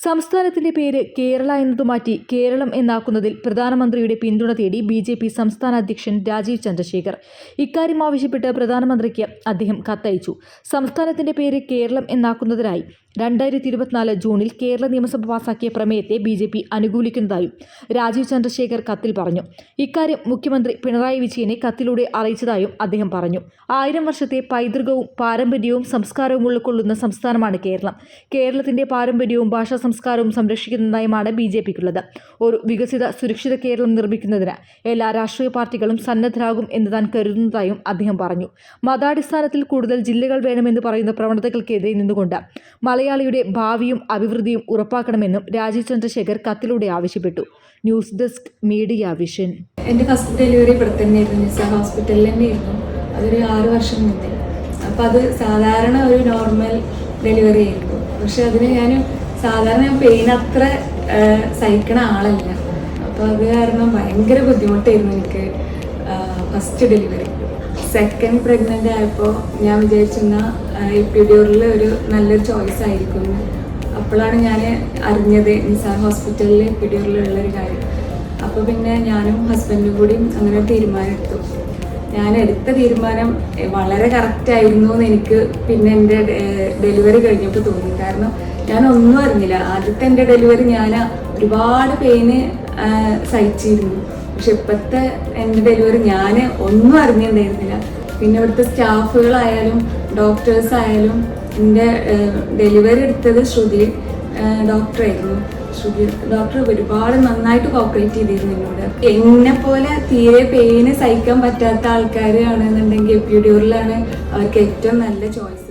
സംസ്ഥാനത്തിന്റെ പേര് കേരള എന്നതു മാറ്റി കേരളം എന്നാക്കുന്നതിൽ പ്രധാനമന്ത്രിയുടെ പിന്തുണ തേടി ബി.ജെ.പി. സംസ്ഥാന അധ്യക്ഷൻ രാജീവ് ചന്ദ്രശേഖർ. ഇക്കാര്യം ആവശ്യപ്പെട്ട് പ്രധാനമന്ത്രിക്ക് അദ്ദേഹം കത്തയച്ചു. സംസ്ഥാനത്തിന്റെ പേര് കേരളം എന്നാക്കുന്നതിനായി 2024 ജൂണിൽ കേരള നിയമസഭ പാസാക്കിയ പ്രമേയത്തെ ബി.ജെ.പി. അനുകൂലിക്കുന്നതായും രാജീവ് ചന്ദ്രശേഖർ കത്തിൽ പറഞ്ഞു. ഇക്കാര്യം മുഖ്യമന്ത്രി പിണറായി വിജയനെ കത്തിലൂടെ അറിയിച്ചതായും അദ്ദേഹം പറഞ്ഞു. 1000 വർഷത്തെ പൈതൃകവും പാരമ്പര്യവും സംസ്കാരവും ഉൾക്കൊള്ളുന്ന സംസ്ഥാനമാണ് കേരളം. കേരളത്തിന്റെ പാരമ്പര്യവും ഭാഷാ സംസ്കാരവും സംരക്ഷിക്കുന്ന നയമാണ് ബി.ജെ.പിക്കുള്ളത്. ഒരു വികസിത സുരക്ഷിത കേരളം നിർമ്മിക്കുന്നതിന് എല്ലാ രാഷ്ട്രീയ പാർട്ടികളും സന്നദ്ധരാകും എന്ന് താൻ കരുതുന്നതായും അദ്ദേഹം പറഞ്ഞു. മതാടിസ്ഥാനത്തിൽ കൂടുതൽ ജില്ലകൾ വേണമെന്ന് പറയുന്ന പ്രവണതകൾക്കെതിരെ നിന്നുകൊണ്ട് മലയാളിയുടെ ഭാവിയും അഭിവൃദ്ധിയും ഉറപ്പാക്കണമെന്നും രാജീവ് ചന്ദ്രശേഖർ കത്തിലൂടെ ആവശ്യപ്പെട്ടു. News desk media vision. എൻ്റെ ഫസ്റ്റ് ഡെലിവറി ഇവിടെ തന്നെയായിരുന്നു, നിസാർ ഹോസ്പിറ്റലിൽ തന്നെയായിരുന്നു. അതൊരു 6 വർഷം മുന്നേ. അപ്പോൾ അത് സാധാരണ ഒരു നോർമൽ ഡെലിവറി ആയിരുന്നു. പക്ഷെ അതിന് സാധാരണ പെയിൻ അത്ര സഹിക്കണ ആളല്ല. അപ്പോൾ അത് കാരണം ഭയങ്കര ബുദ്ധിമുട്ടായിരുന്നു എനിക്ക് ഫസ്റ്റ് ഡെലിവറി. സെക്കൻഡ് പ്രഗ്നൻ്റ് ആയപ്പോൾ ഞാൻ വിചാരിച്ചിരുന്ന എപ്പിഡ്യൂറൽ ഒരു നല്ലൊരു ചോയ്സ് ആയിരിക്കും. അപ്പോഴാണ് ഞാൻ അറിഞ്ഞത് നിസാർ ഹോസ്പിറ്റലിൽ എപ്പിഡ്യൂറലുള്ളൊരു കാര്യം. അപ്പോൾ പിന്നെ ഞാനും ഹസ്ബൻഡും കൂടി അങ്ങനെ തീരുമാനമെടുത്തു. ഞാൻ എടുത്ത തീരുമാനം വളരെ കറക്റ്റായിരുന്നു എന്ന് എനിക്ക് പിന്നെ എൻ്റെ ഡെലിവറി കഴിഞ്ഞപ്പോൾ തോന്നി. കാരണം ഞാൻ ഒന്നും അറിഞ്ഞില്ല. ആദ്യത്തെ എൻ്റെ ഡെലിവറി ഞാൻ ഒരുപാട് പെയിന് സഹിച്ചിരുന്നു. പക്ഷെ ഇപ്പോഴത്തെ എൻ്റെ ഡെലിവറി ഞാൻ ഒന്നും അറിഞ്ഞിട്ടുണ്ടായിരുന്നില്ല. പിന്നെ ഇവിടുത്തെ സ്റ്റാഫുകളായാലും ഡോക്ടേഴ്സ് ആയാലും, എൻ്റെ ഡെലിവറി എടുത്തത് ശ്രുതി ഡോക്ടറായിരുന്നു. ശ്രുതി ഡോക്ടർ ഒരുപാട് നന്നായിട്ട് കോപ്പറേറ്റ് ചെയ്തിരുന്നു എന്നോട്. എന്നെ പോലെ തീരെ പെയിന് സഹിക്കാൻ പറ്റാത്ത ആൾക്കാരാണെന്നുണ്ടെങ്കിൽ എപ്പിഡ്യൂറലാണ് അവർക്ക് ഏറ്റവും നല്ല ചോയ്സ്.